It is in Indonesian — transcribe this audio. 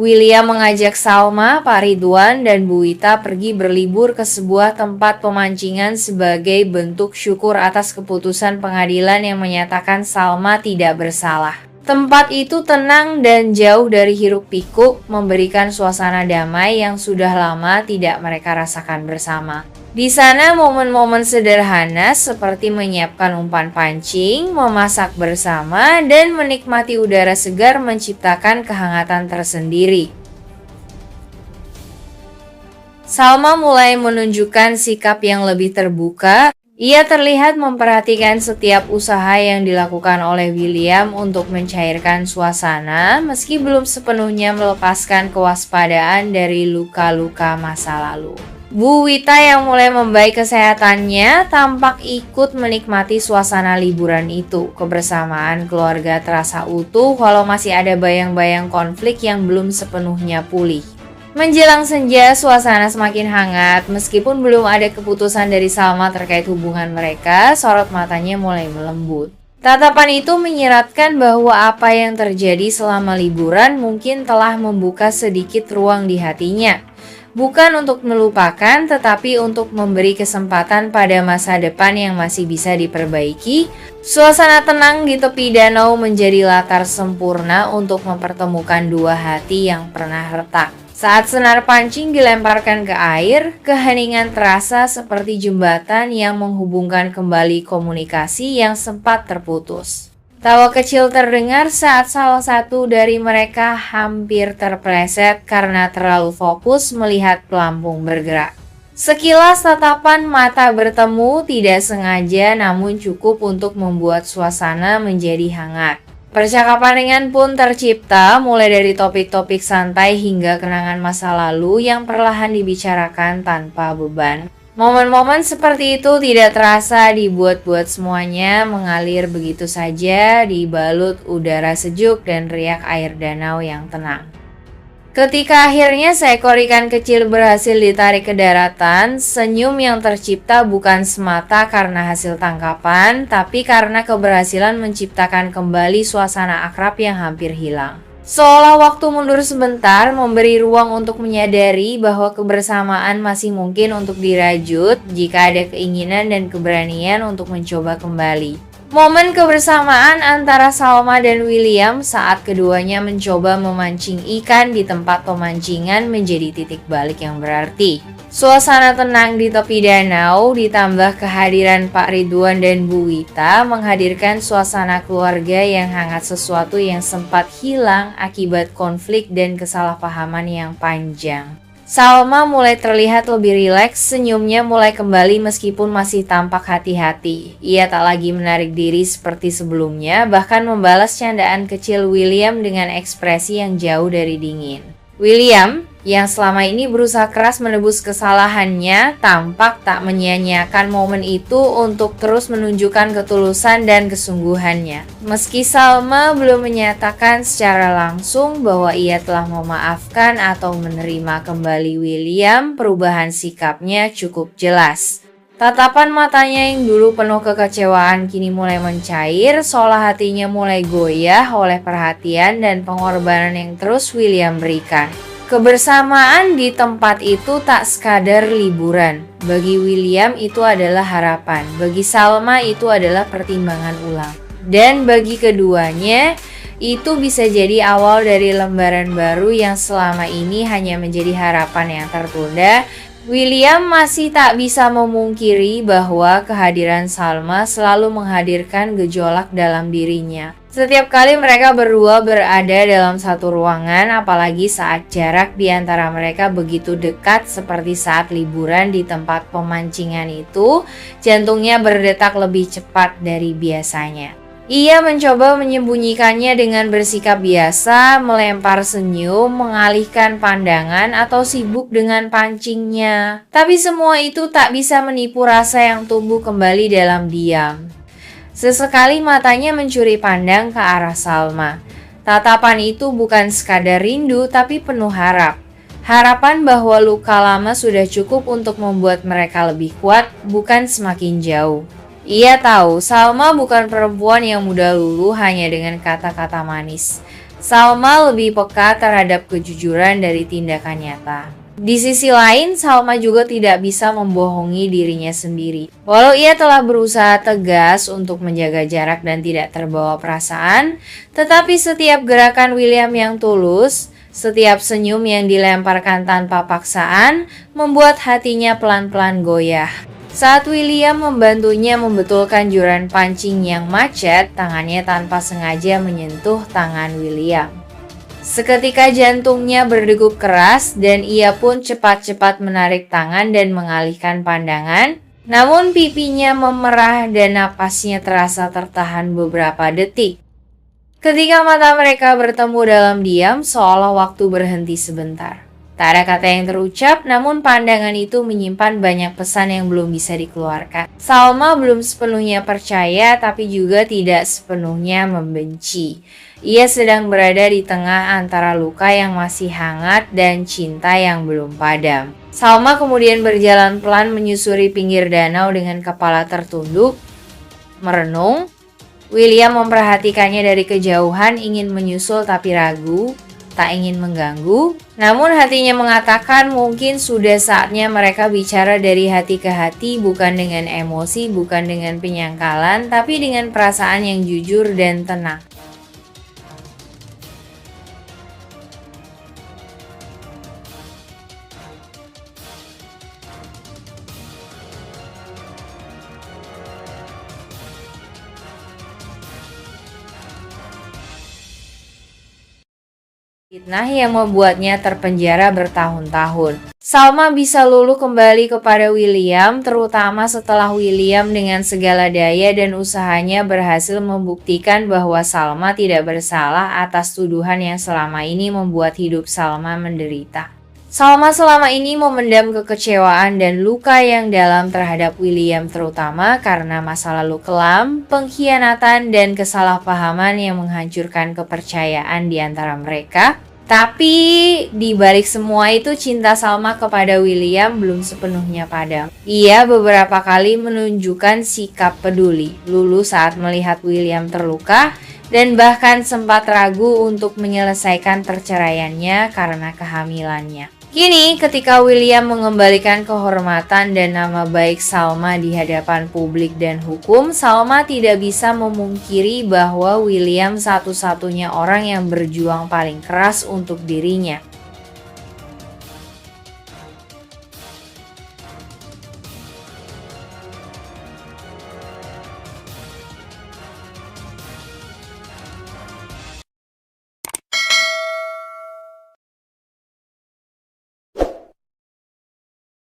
William mengajak Salma, Pak Ridwan, dan Bu Wita pergi berlibur ke sebuah tempat pemancingan sebagai bentuk syukur atas keputusan pengadilan yang menyatakan Salma tidak bersalah. Tempat itu tenang dan jauh dari hiruk-pikuk, memberikan suasana damai yang sudah lama tidak mereka rasakan bersama. Di sana momen-momen sederhana seperti menyiapkan umpan pancing, memasak bersama, dan menikmati udara segar menciptakan kehangatan tersendiri. Salma mulai menunjukkan sikap yang lebih terbuka. Ia terlihat memperhatikan setiap usaha yang dilakukan oleh William untuk mencairkan suasana, meski belum sepenuhnya melepaskan kewaspadaan dari luka-luka masa lalu. Bu Wita yang mulai membaik kesehatannya tampak ikut menikmati suasana liburan itu. Kebersamaan keluarga terasa utuh walau masih ada bayang-bayang konflik yang belum sepenuhnya pulih. Menjelang senja, suasana semakin hangat. Meskipun belum ada keputusan dari Salma terkait hubungan mereka, sorot matanya mulai melembut. Tatapan itu menyiratkan bahwa apa yang terjadi selama liburan mungkin telah membuka sedikit ruang di hatinya. Bukan untuk melupakan, tetapi untuk memberi kesempatan pada masa depan yang masih bisa diperbaiki. Suasana tenang di tepi danau menjadi latar sempurna untuk mempertemukan dua hati yang pernah retak. Saat senar pancing dilemparkan ke air, keheningan terasa seperti jembatan yang menghubungkan kembali komunikasi yang sempat terputus. Tawa kecil terdengar saat salah satu dari mereka hampir terpeleset karena terlalu fokus melihat pelampung bergerak. Sekilas tatapan mata bertemu tidak sengaja namun cukup untuk membuat suasana menjadi hangat. Percakapan ringan pun tercipta, mulai dari topik-topik santai hingga kenangan masa lalu yang perlahan dibicarakan tanpa beban. Momen-momen seperti itu tidak terasa dibuat-buat, semuanya mengalir begitu saja, dibalut udara sejuk dan riak air danau yang tenang. Ketika akhirnya seekor ikan kecil berhasil ditarik ke daratan, senyum yang tercipta bukan semata karena hasil tangkapan, tapi karena keberhasilan menciptakan kembali suasana akrab yang hampir hilang. Seolah waktu mundur sebentar, memberi ruang untuk menyadari bahwa kebersamaan masih mungkin untuk dirajut jika ada keinginan dan keberanian untuk mencoba kembali. Momen kebersamaan antara Salma dan William saat keduanya mencoba memancing ikan di tempat pemancingan menjadi titik balik yang berarti. Suasana tenang di tepi danau ditambah kehadiran Pak Ridwan dan Bu Wita menghadirkan suasana keluarga yang hangat, sesuatu yang sempat hilang akibat konflik dan kesalahpahaman yang panjang. Salma mulai terlihat lebih rileks, senyumnya mulai kembali meskipun masih tampak hati-hati. Ia tak lagi menarik diri seperti sebelumnya, bahkan membalas candaan kecil William dengan ekspresi yang jauh dari dingin. William, yang selama ini berusaha keras menebus kesalahannya, tampak tak menyia-nyiakan momen itu untuk terus menunjukkan ketulusan dan kesungguhannya. Meski Salma belum menyatakan secara langsung bahwa ia telah memaafkan atau menerima kembali William, perubahan sikapnya cukup jelas. Tatapan matanya yang dulu penuh kekecewaan kini mulai mencair, seolah hatinya mulai goyah oleh perhatian dan pengorbanan yang terus William berikan. Kebersamaan di tempat itu tak sekadar liburan. Bagi William itu adalah harapan, bagi Salma itu adalah pertimbangan ulang. Dan bagi keduanya, itu bisa jadi awal dari lembaran baru yang selama ini hanya menjadi harapan yang tertunda. William masih tak bisa memungkiri bahwa kehadiran Salma selalu menghadirkan gejolak dalam dirinya. Setiap kali mereka berdua berada dalam satu ruangan, apalagi saat jarak di antara mereka begitu dekat seperti saat liburan di tempat pemancingan itu, jantungnya berdetak lebih cepat dari biasanya. Ia mencoba menyembunyikannya dengan bersikap biasa, melempar senyum, mengalihkan pandangan, atau sibuk dengan pancingnya. Tapi semua itu tak bisa menipu rasa yang tumbuh kembali dalam diam. Sesekali matanya mencuri pandang ke arah Salma. Tatapan itu bukan sekadar rindu, tapi penuh harap. Harapan bahwa luka lama sudah cukup untuk membuat mereka lebih kuat, bukan semakin jauh. Ia tahu Salma bukan perempuan yang mudah luluh hanya dengan kata-kata manis. Salma lebih peka terhadap kejujuran dari tindakan nyata. Di sisi lain, Salma juga tidak bisa membohongi dirinya sendiri. Walau ia telah berusaha tegas untuk menjaga jarak dan tidak terbawa perasaan, tetapi setiap gerakan William yang tulus, setiap senyum yang dilemparkan tanpa paksaan, membuat hatinya pelan-pelan goyah. Saat William membantunya membetulkan joran pancing yang macet, tangannya tanpa sengaja menyentuh tangan William. Seketika jantungnya berdegup keras dan ia pun cepat-cepat menarik tangan dan mengalihkan pandangan. Namun pipinya memerah dan napasnya terasa tertahan beberapa detik. Ketika mata mereka bertemu dalam diam, seolah waktu berhenti sebentar. Tak ada kata yang terucap, namun pandangan itu menyimpan banyak pesan yang belum bisa dikeluarkan. Salma belum sepenuhnya percaya, tapi juga tidak sepenuhnya membenci. Ia sedang berada di tengah antara luka yang masih hangat dan cinta yang belum padam. Salma kemudian berjalan pelan menyusuri pinggir danau dengan kepala tertunduk, merenung. William memperhatikannya dari kejauhan, ingin menyusul tapi ragu, tak ingin mengganggu. Namun hatinya mengatakan mungkin sudah saatnya mereka bicara dari hati ke hati, bukan dengan emosi, bukan dengan penyangkalan, tapi dengan perasaan yang jujur dan tenang. Fitnah yang membuatnya terpenjara bertahun-tahun. Salma bisa luluh kembali kepada William, terutama setelah William dengan segala daya dan usahanya berhasil membuktikan bahwa Salma tidak bersalah atas tuduhan yang selama ini membuat hidup Salma menderita. Salma selama ini memendam kekecewaan dan luka yang dalam terhadap William, terutama karena masa lalu kelam, pengkhianatan, dan kesalahpahaman yang menghancurkan kepercayaan di antara mereka. Tapi di balik semua itu, cinta Salma kepada William belum sepenuhnya padam. Ia beberapa kali menunjukkan sikap peduli, luluh saat melihat William terluka, dan bahkan sempat ragu untuk menyelesaikan perceraiannya karena kehamilannya. Kini, ketika William mengembalikan kehormatan dan nama baik Salma di hadapan publik dan hukum, Salma tidak bisa memungkiri bahwa William satu-satunya orang yang berjuang paling keras untuk dirinya.